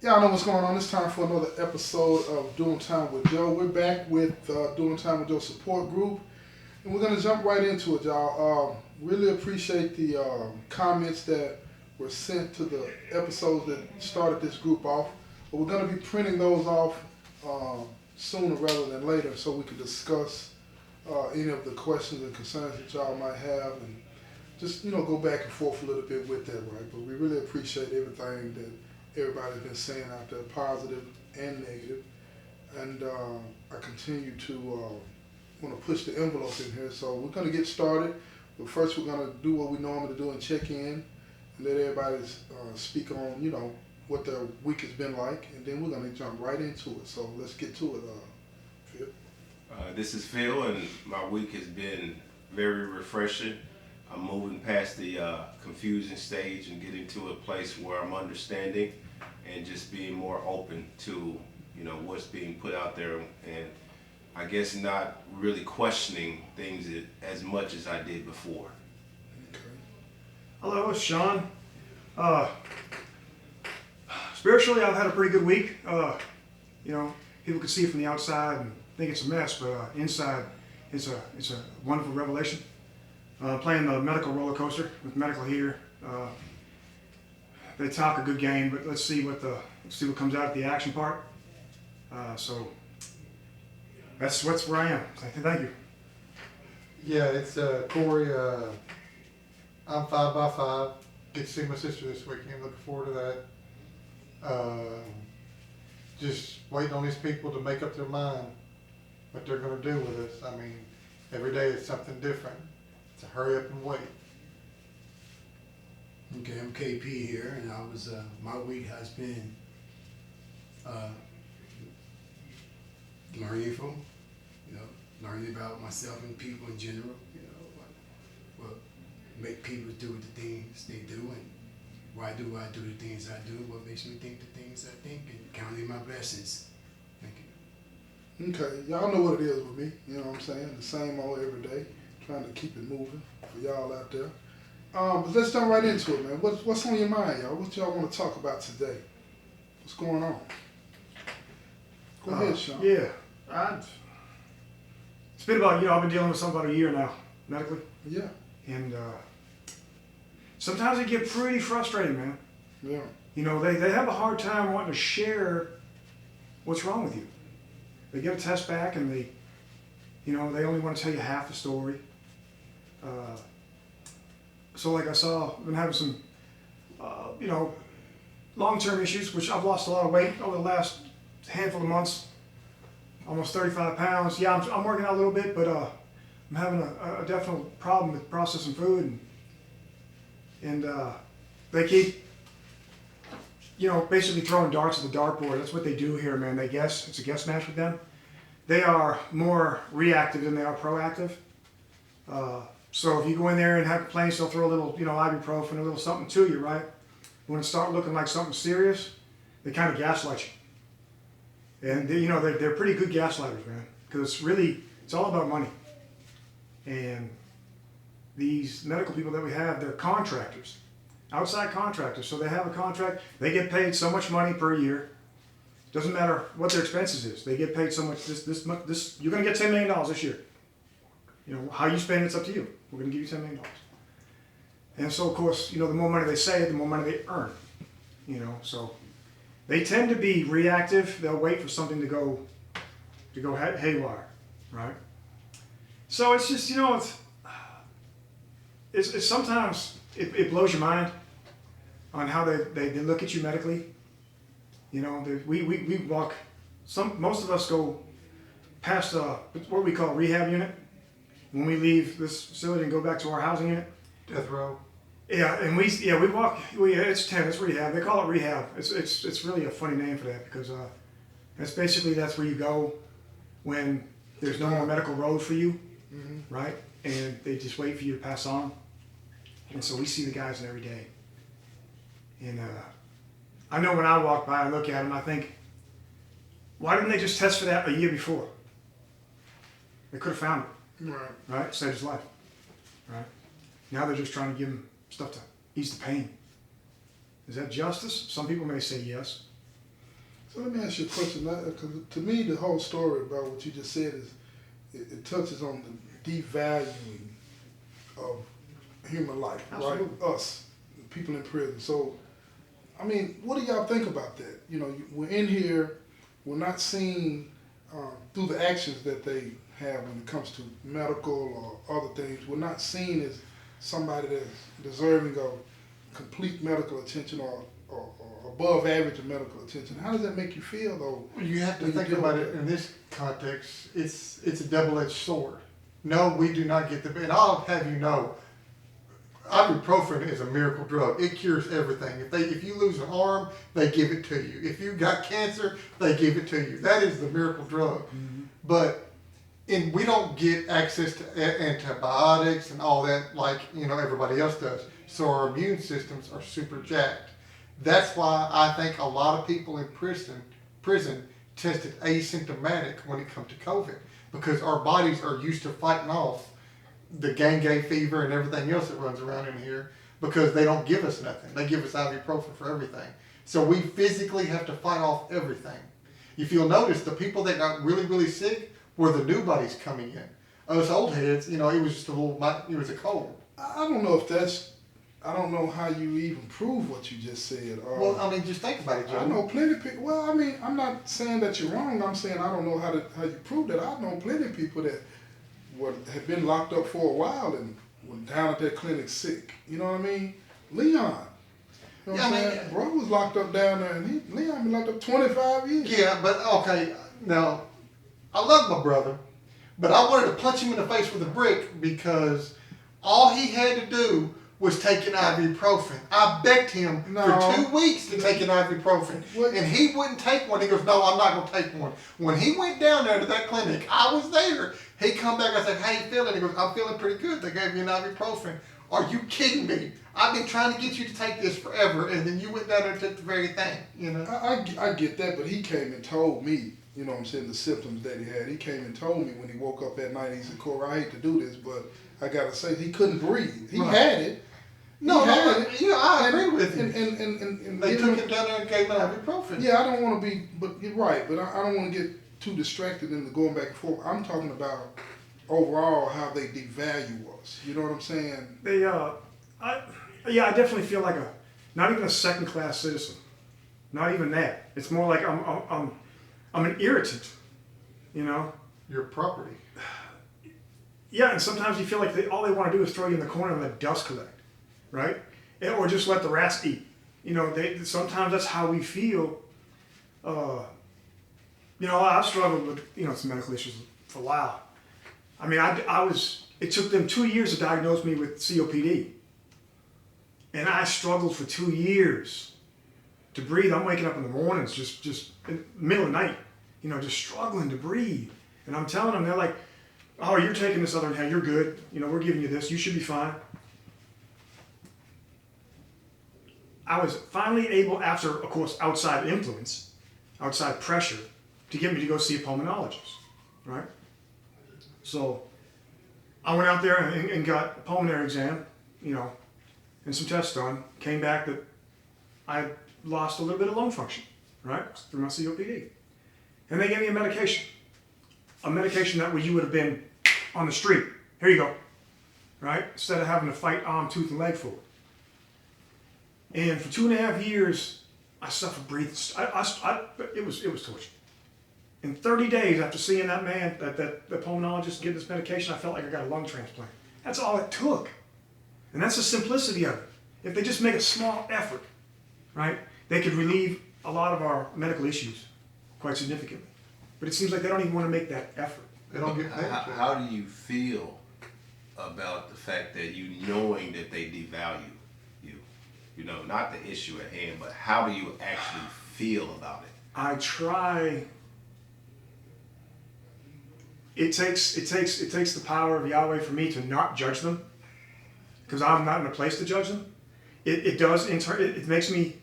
Y'all know what's going on. It's time for another episode of Doin Time with Joe. We're back with Doin Time with Joe support group, and we're gonna jump right into it, y'all. Really appreciate the comments that were sent to the episodes that started this group off. But we're gonna be printing those off sooner rather than later, so we can discuss any of the questions and concerns that y'all might have, and just go back and forth a little bit with that, right? But we really appreciate everything that everybody's been saying out there, positive and negative. And I continue to want to push the envelope in here. So we're going to get started. But first we're going to do what we normally do and check in and let everybody speak on, what their week has been like. And then we're going to jump right into it. So let's get to it, Phil. This is Phil, and my week has been very refreshing. I'm moving past the confusing stage and getting to a place where I'm understanding and just being more open to, what's being put out there, and I guess not really questioning things as much as I did before. Okay. Hello, it's Sean. Spiritually, I've had a pretty good week. People can see it from the outside and think it's a mess, but inside, it's a wonderful revelation. Playing the medical roller coaster with medical here. They talk a good game, but let's see what comes out at the action part. So that's where I am. Thank you. Yeah, it's Corey. I'm 5x5. Get to see my sister this weekend. Looking forward to that. Just waiting on these people to make up their mind what they're going to do with us. I mean, every day it's something different. To hurry up and wait. Okay, I'm KP here, and my week has been learning learning about myself and people in general, what make people do the things they do, and why do I do the things I do, what makes me think the things I think, and counting my blessings. Thank you. Okay, y'all know what it is with me, you know what I'm saying? The same old every day, trying to keep it moving for y'all out there. But let's jump right into it, man. What's on your mind, y'all? What y'all want to talk about today? What's going on? Go ahead, Sean. Yeah, it's been about, I've been dealing with something about a year now, medically. Yeah. And sometimes it get pretty frustrating, man. Yeah. They have a hard time wanting to share what's wrong with you. They get a test back and they only want to tell you half the story. So like I've been having some, long-term issues, which I've lost a lot of weight over the last handful of months, almost 35 pounds. Yeah, I'm working out a little bit, but I'm having a definite problem with processing food, and they keep, basically throwing darts at the dartboard. That's what they do here, man. They guess. It's a guess match with them. They are more reactive than they are proactive. So if you go in there and have complaints, they'll throw a little, ibuprofen, a little something to you, right? When it starts looking like something serious, they kind of gaslight you. And they're pretty good gaslighters, man, because it's all about money. And these medical people that we have, they're contractors, outside contractors. So they have a contract. They get paid so much money per year. Doesn't matter what their expenses is. They get paid so much. This you're going to get $10 million this year. How you spend it's up to you. We're going to give you $10 million. And so, of course, the more money they save, the more money they earn. So they tend to be reactive. They'll wait for something to go haywire, right? So it's just, it's sometimes it blows your mind on how they look at you medically. We walk. Most of us go past what we call rehab unit when we leave this facility and go back to our housing unit. Death row. Yeah, and we walk. It's rehab. They call it rehab. It's really a funny name for that because that's where you go when there's no more medical road for you, right? And they just wait for you to pass on. And so we see the guys every day. And I know when I walk by and look at them, I think, why didn't they just test for that a year before? They could have found it. Right? Saved his life. Right? Now they're just trying to give him stuff to ease the pain. Is that justice? Some people may say yes. So let me ask you a question. Because to me, the whole story about what you just said is it touches on the devaluing of human life, Absolutely. right? Us, people in prison. So, I mean, what do y'all think about that? You know, we're in here, we're not seeing through the actions that they have when it comes to medical or other things. We're not seen as somebody that's deserving of complete medical attention or above average of medical attention. How does that make you feel, though? You have to when you think deal about with it in this context. It's a double-edged sword. No, we do not get the. And I'll have you know, ibuprofen is a miracle drug. It cures everything. If you lose an arm, they give it to you. If you got cancer, they give it to you. That is the miracle drug. Mm-hmm. But we don't get access to antibiotics and all that like everybody else does. So our immune systems are super jacked. That's why I think a lot of people in prison tested asymptomatic when it comes to COVID, because our bodies are used to fighting off the gangue fever and everything else that runs around in here, because they don't give us nothing. They give us ibuprofen for everything. So we physically have to fight off everything. If you'll notice, the people that got really, really sick were the new bodies coming in. Us old heads, it was just it was a cold. I don't know if that's. I don't know how you even prove what you just said. Well, I mean, just think about it, Joe. I know plenty of people. Well, I mean, I'm not saying that you're wrong. I'm saying I don't know how you prove that. I know plenty of people that had been locked up for a while and were down at their clinic sick. You know what I mean? Leon. You know what I'm saying? Bro was locked up down there, and Leon been locked up 25 years. Yeah, but okay, now, I love my brother, but I wanted to punch him in the face with a brick because all he had to do was take an ibuprofen. I begged him for 2 weeks to take an ibuprofen, and he wouldn't take one. He goes, "No, I'm not going to take one." When he went down there to that clinic, I was there. He come back, I said, "How you feeling?" He goes, "I'm feeling pretty good. They gave me an ibuprofen." Are you kidding me? I've been trying to get you to take this forever, and then you went down there and took the very thing, I get that, but he came and told me, you know what I'm saying, the symptoms that he had. He came and told me when he woke up that night. He said, "Corey, I hate to do this, but I got to say," he couldn't breathe. He had it. I agree with you. And they took him down there and gave him ibuprofen. Yeah, I don't want to be, but you're right. But I don't want to get too distracted into going back and forth. I'm talking about overall how they devalue us. You know what I'm saying? I definitely feel like not even a second-class citizen. Not even that. It's more like I'm an irritant. Your property. Yeah, and sometimes you feel like all they want to do is throw you in the corner and let dust collect, right? Or just let the rats eat. Sometimes that's how we feel. I've struggled with some medical issues for a while. I mean, it took them 2 years to diagnose me with COPD. And I struggled for 2 years to breathe. I'm waking up in the mornings, just in the middle of the night, just struggling to breathe. And I'm telling them, they're like, "Oh, you're taking this other inhaler, you're good. We're giving you this, you should be fine." I was finally able, after, of course, outside influence, outside pressure, to get me to go see a pulmonologist, right? So I went out there and got a pulmonary exam, and some tests done. Came back that I had lost a little bit of lung function, right, through my COPD. And they gave me a medication that you would have been on the street. Here you go, right? Instead of having to fight arm, tooth, and leg for it. And for 2.5 years, I suffered breathing. It was torture. In 30 days after seeing that man, that pulmonologist, get this medication, I felt like I got a lung transplant. That's all it took. And that's the simplicity of it. If they just make a small effort, right, they could relieve a lot of our medical issues quite significantly. But it seems like they don't even want to make that effort. They don't get paid. How do you feel about the fact that knowing that they devalue you? Not the issue at hand, but how do you actually feel about it? I try. It takes the power of Yahweh for me to not judge them, because I'm not in a place to judge them. It does. It makes me.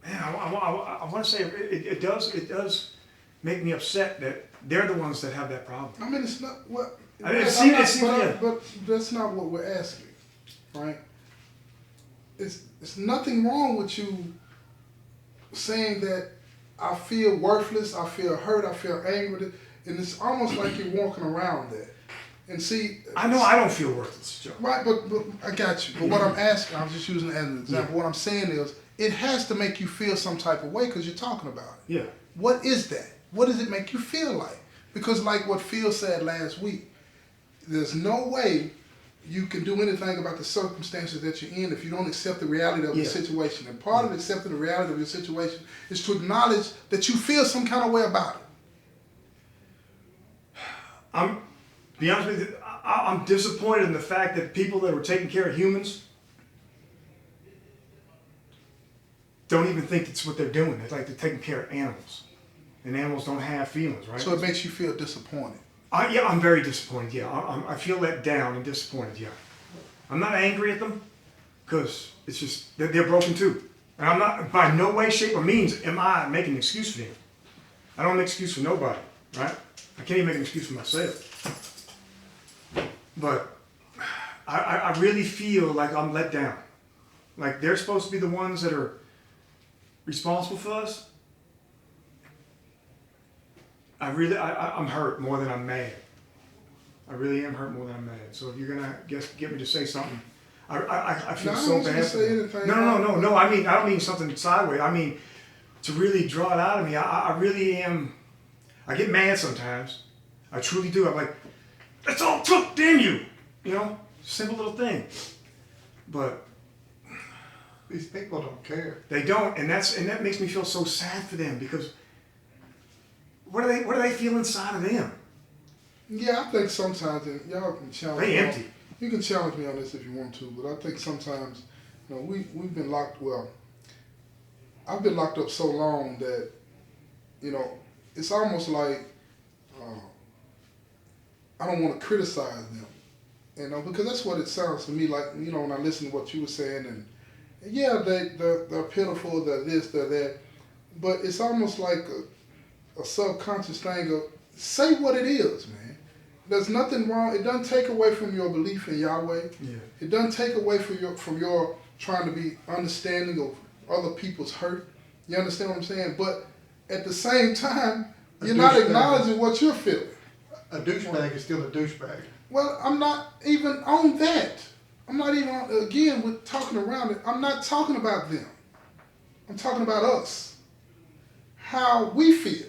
Man, I want to say it does make me upset that they're the ones that have that problem. I mean, it's not what. But that's not what we're asking, right? It's nothing wrong with you saying that I feel worthless, I feel hurt, I feel angry, and it's almost like you're walking around that. And see, I know I don't feel worthless, Joe. right, but I got you. But what I'm asking, I'm just using it as an example. Yeah. What I'm saying is, it has to make you feel some type of way because you're talking about it. Yeah. What is that? What does it make you feel like? Because like what Phil said last week, there's no way you can do anything about the circumstances that you're in if you don't accept the reality of your situation. And part of accepting the reality of your situation is to acknowledge that you feel some kind of way about it. Be honest with you, I'm disappointed in the fact that people that were taking care of humans don't even think it's what they're doing. It's like they're taking care of animals. And animals don't have feelings, right? So it makes you feel disappointed. Yeah, I'm very disappointed, yeah. I feel let down and disappointed, yeah. I'm not angry at them, because it's just, they're broken too. And I'm not, by no way, shape, or means, am I making an excuse for them. I don't make an excuse for nobody, right? I can't even make an excuse for myself. But I really feel like I'm let down. Like they're supposed to be the ones that are responsible for us. I'm hurt more than I'm mad. I really am hurt more than I'm mad. So if you're gonna get me to say something, I feel so bad. No. I mean, I don't mean something sideways. I mean to really draw it out of me. I really am. I get mad sometimes. I truly do. I'm like, that's all it took, damn you. You know, simple little thing. But These people don't care. they don't, and that makes me feel so sad for them because what do they feel inside of them? Yeah, I think sometimes, and y'all can challenge They me. empty. You can challenge me on this if you want to, but I think sometimes, we've been locked, I've been locked up so long that, it's almost like I don't want to criticize them, because that's what it sounds to me like, when I listen to what you were saying, and yeah, they're pitiful, they're this, they're that, but it's almost like a subconscious thing of, say what it is, man. There's nothing wrong. It doesn't take away from your belief in Yahweh. Yeah. It doesn't take away from your trying to be understanding of other people's hurt. You understand what I'm saying? But at the same time, you're not acknowledging what you're feeling. A douchebag is still a douchebag. Well, I'm not even on that. I'm not even on, again, with talking around it. I'm not talking about them. I'm talking about us. How we feel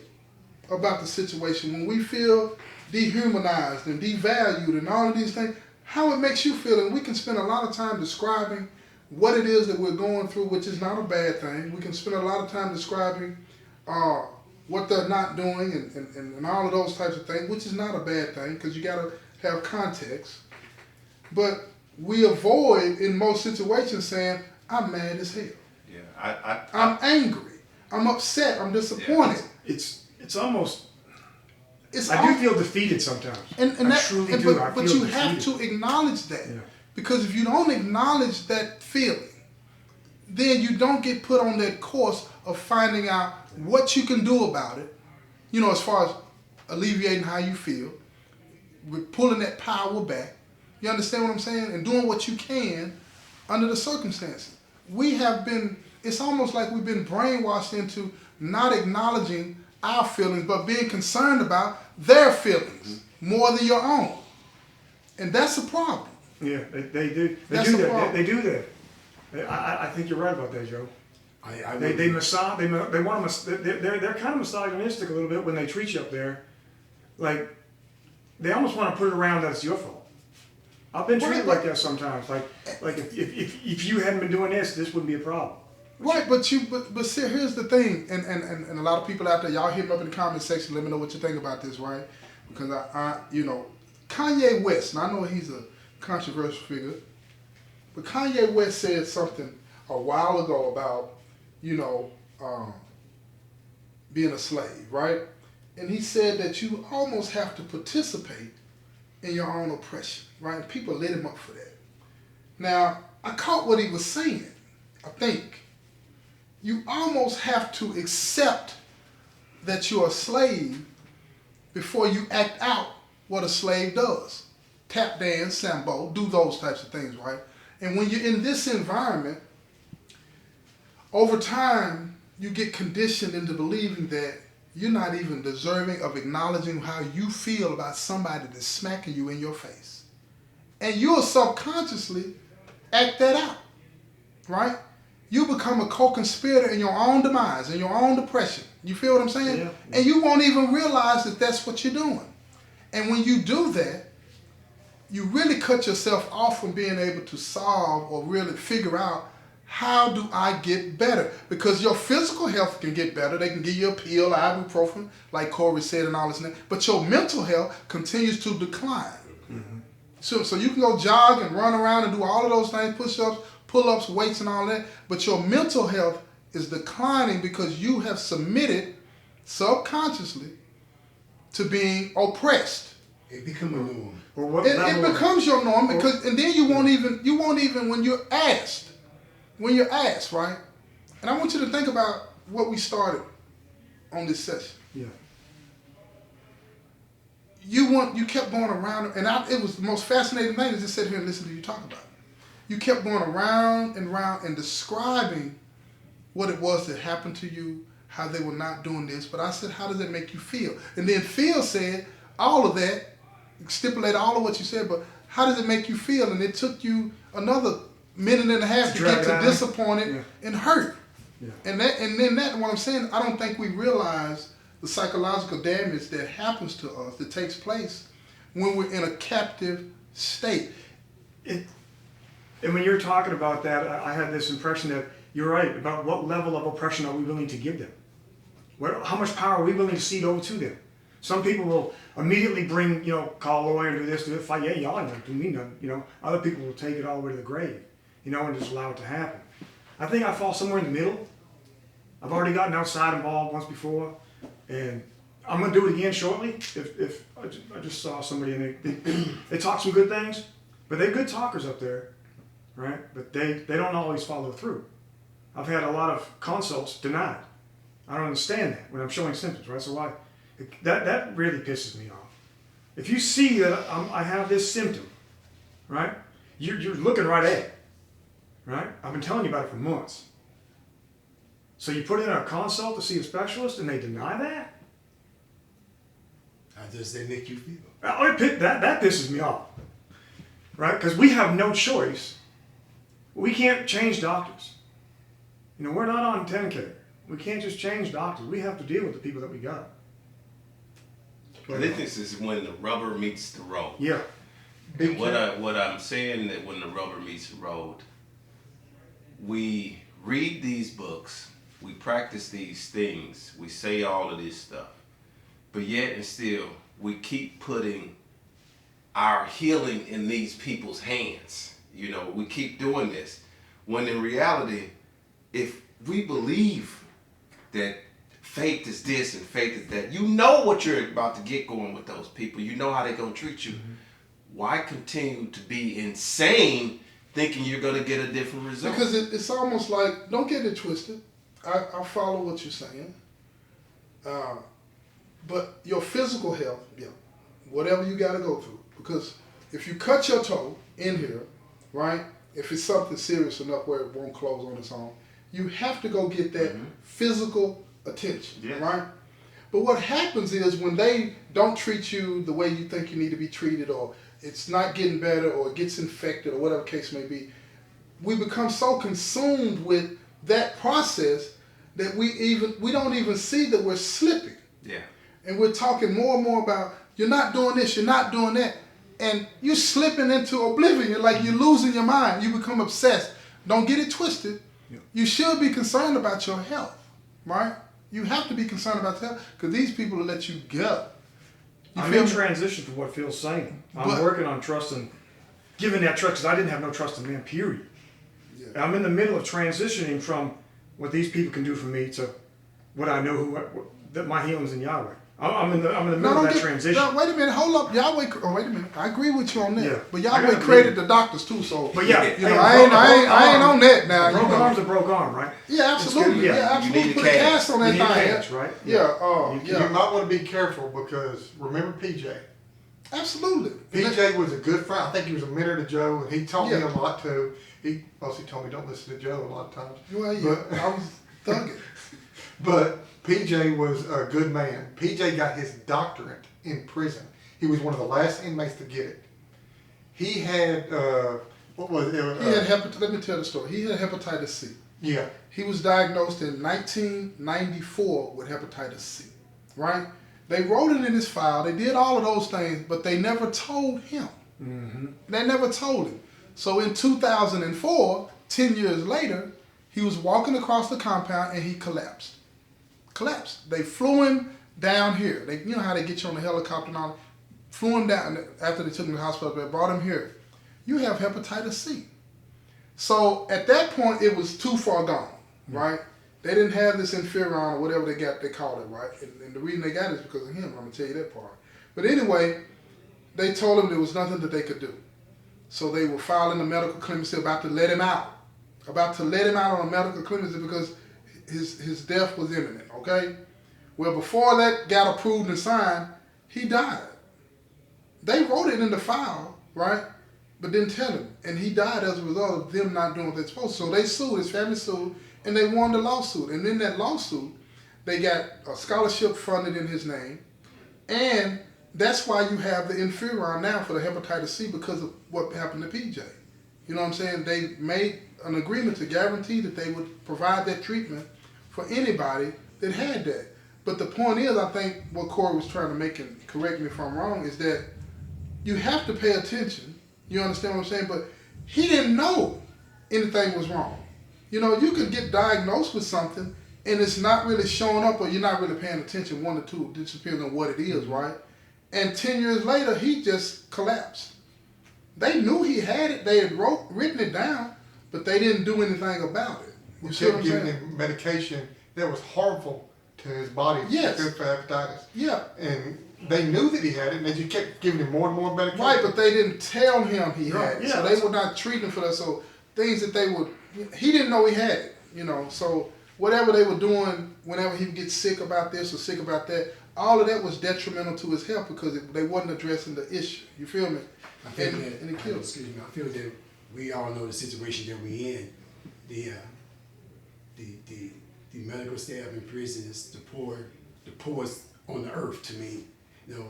about the situation when we feel dehumanized and devalued and all of these things, how it makes you feel. And we can spend a lot of time describing what it is that we're going through, which is not a bad thing. We can spend a lot of time describing what they're not doing and all of those types of things, which is not a bad thing because you got to have context. But we avoid, in most situations, saying, I'm mad as hell. Yeah, I'm angry. I'm upset. I'm disappointed. Yeah. It's almost. I do feel defeated sometimes. I truly do. But you have to acknowledge that. Yeah. Because if you don't acknowledge that feeling, then you don't get put on that course of finding out what you can do about it, as far as alleviating how you feel, with pulling that power back. You understand what I'm saying? And doing what you can under the circumstances. It's almost like we've been brainwashed into not acknowledging our feelings, but being concerned about their feelings more than your own. And that's a problem. Yeah, they do. They do that. I think you're right about that, Joe. They massage. They want to. They're kind of misogynistic a little bit when they treat you up there. Like they almost want to put it around that it's your fault. I've been treated like that sometimes. Like if you hadn't been doing this wouldn't be a problem. Right, but see, here's the thing, and a lot of people out there, y'all hit me up in the comment section. Let me know what you think about this, right? Because Kanye West. Now I know he's a controversial figure, but Kanye West said something a while ago about being a slave, right? And he said that you almost have to participate in your own oppression, right? And people lit him up for that. Now I caught what he was saying. I think. You almost have to accept that you're a slave before you act out what a slave does. Tap dance, sambo, do those types of things, right? And when you're in this environment, over time, you get conditioned into believing that you're not even deserving of acknowledging how you feel about somebody that's smacking you in your face. And you'll subconsciously act that out, right? You become a co-conspirator in your own demise, in your own depression. You feel what I'm saying? Yeah. And you won't even realize that that's what you're doing. And when you do that, you really cut yourself off from being able to solve or really figure out, how do I get better? Because your physical health can get better. They can give you a pill, ibuprofen, like Corey said, and all this. But your mental health continues to decline. Mm-hmm. So you can go jog and run around and do all of those things, push-ups, pull-ups, weights, and all that. But your mental health is declining because you have submitted subconsciously to being oppressed. It become a norm. It becomes your norm because, and then you won't even when you're asked, right? And I want you to think about what we started on this session. Yeah. You kept going around, and it was the most fascinating thing to just sit here and listen to you talk about it. You kept going around and around and describing what it was that happened to you, how they were not doing this. But I said, how does that make you feel? And then Phil said all of that, stipulated all of what you said, but how does it make you feel? And it took you another minute and a half to get to disappointed and hurt. Yeah. And then what I'm saying, I don't think we realize the psychological damage that happens to us, that takes place when we're in a captive state. And when you're talking about that, I had this impression that you're right about what level of oppression are we willing to give them? How much power are we willing to cede over to them? Some people will immediately bring, call a lawyer and do this, do it, fight. Yeah, y'all ain't gonna do me nothing. Other people will take it all the way to the grave, and just allow it to happen. I think I fall somewhere in the middle. I've already gotten outside involved once before, and I'm gonna do it again shortly. If I just saw somebody and they talk some good things, but they're good talkers up there, right? But they don't always follow through. I've had a lot of consults denied. I don't understand that when I'm showing symptoms, right? So that really pisses me off. If you see that I have this symptom, right? You're looking right at it, right? I've been telling you about it for months. So you put in a consult to see a specialist and they deny that? How does that make you feel? That pisses me off, right? Because we have no choice. We can't change doctors. We're not on 10K. We can't just change doctors. We have to deal with the people that we got. The difference is when the rubber meets the road. Yeah. And what I'm saying that when the rubber meets the road, we read these books, we practice these things, we say all of this stuff, but yet and still we keep putting our healing in these people's hands. We keep doing this. When in reality, if we believe that faith is this and faith is that, what you're about to get going with those people, how they're going to treat you. Mm-hmm. Why continue to be insane thinking you're going to get a different result? Because it's almost like, don't get it twisted. I follow what you're saying. But your physical health, whatever you got to go through. Because if you cut your toe in here, right, if it's something serious enough where it won't close on its own, you have to go get that physical attention, right? But what happens is when they don't treat you the way you think you need to be treated, or it's not getting better, or it gets infected, or whatever case may be, we become so consumed with that process that we don't even see that we're slipping. Yeah. And we're talking more and more about, you're not doing this, you're not doing that, and you're slipping into oblivion. You're like, you're losing your mind. You become obsessed. Don't get it twisted. Yeah. You should be concerned about your health, right? You have to be concerned about health because these people will let you go. I'm in transition to what Phil's saying. I'm working on trust and giving that trust because I didn't have no trust in man, period. Yeah. I'm in the middle of transitioning from what these people can do for me to what I know that my healing's in Yahweh. I'm in the middle of that transition. No, wait a minute, hold up, Yahweh. Oh, wait a minute. I agree with you on that. Yeah. But Yahweh created the doctors too, so. But yeah, I ain't on that now. Broke arm's a broke arm, right? Yeah, absolutely. Yeah, absolutely. You need put a cast on that thing. Cast, right? Yeah. You might want to be careful because remember PJ. Absolutely. PJ was a good friend. I think he was a mentor to Joe, and he taught me a lot too. He mostly told me don't listen to Joe a lot of times. Well, yeah, I was thugging. But PJ was a good man. PJ got his doctorate in prison. He was one of the last inmates to get it. He had, what was it? He had let me tell the story. He had hepatitis C. Yeah. He was diagnosed in 1994 with hepatitis C, right? They wrote it in his file. They did all of those things, but they never told him. Mm-hmm. They never told him. So in 2004, 10 years later, he was walking across the compound and he collapsed. They flew him down here. You know how they get you on the helicopter and all? Flew him down after they took him to the hospital. They brought him here. You have hepatitis C. So at that point, it was too far gone, right? They didn't have this interferon or whatever they called it, right? And the reason they got it is because of him. I'm going to tell you that part. But anyway, they told him there was nothing that they could do. So they were filing a medical clemency about to let him out. About to let him out on a medical clemency because his death was imminent, okay? Well, before that got approved and signed, he died. They wrote it in the file, right? But didn't tell him. And he died as a result of them not doing what they're supposed to. So they sued, his family sued, and they won the lawsuit. And in that lawsuit, they got a scholarship funded in his name. And that's why you have the interferon now for the hepatitis C because of what happened to PJ. You know what I'm saying? They made an agreement to guarantee that they would provide that treatment for anybody that had that. But the point is, I think what Corey was trying to make, and correct me if I'm wrong, is that you have to pay attention. You understand what I'm saying? But he didn't know anything was wrong. You know, you could get diagnosed with something and it's not really showing up or you're not really paying attention, one or two, it depends on what it is, right? And 10 years later, he just collapsed. They knew he had it. They had written it down, but they didn't do anything about it. You see what kept I'm giving saying? him medication that was harmful to his body. Yes. Good for hepatitis. Yeah. And they knew that he had it, and they just kept giving him more and more medication. Right, but they didn't tell him he had it. Yeah, So they would not treat him for that. So things that they would, he didn't know he had it, you know. So whatever they were doing, whenever he would get sick about this or sick about that, all of that was detrimental to his health because they wasn't addressing the issue. You feel me? I feel And that, it killed. excuse me, I feel that we all know the situation that we're in. The medical staff in prison is the poorest on the earth to me. You know,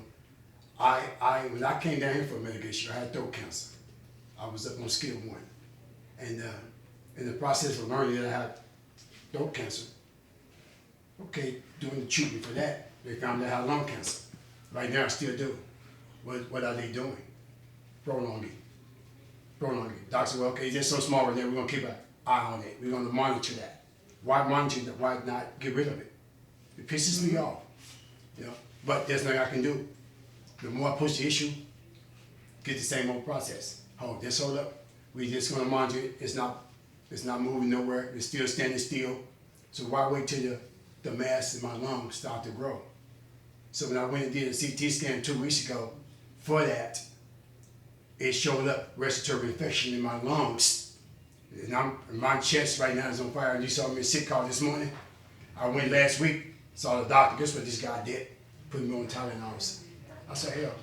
when I came down here for medication, I had throat cancer. I was up on scale 1. And in the process of learning that I had throat cancer, okay, doing the treatment for that, they found that I had lung cancer. Right now I still do. What are they doing? Prolonging. Doctor said, well, okay, it's just so small right there, we're gonna keep an eye on it. We're gonna monitor that. Why monitor that? Why not get rid of it? It pisses me off. You know, but there's nothing I can do. The more I push the issue, get the same old process. Hold up. We just gonna monitor it. It's not moving nowhere. It's still standing still. So why wait till the mass in my lungs start to grow? So when I went and did a CT scan 2 weeks ago for that, it showed up respiratory infection in my lungs. And my chest right now is on fire. And you saw me a sick call this morning. I went last week, saw the doctor. Guess what this guy did? Put me on Tylenol. I said, hell.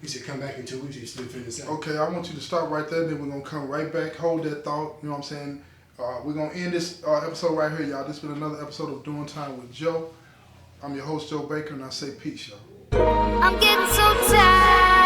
He said, come back in 2 weeks. He's still feeling the same. Okay, I want you to stop right there. Then we're going to come right back. Hold that thought. You know what I'm saying? We're going to end this episode right here, y'all. This has been another episode of Doin Time with Joe. I'm your host, Joe Baker, and I say peace, y'all. I'm getting so tired.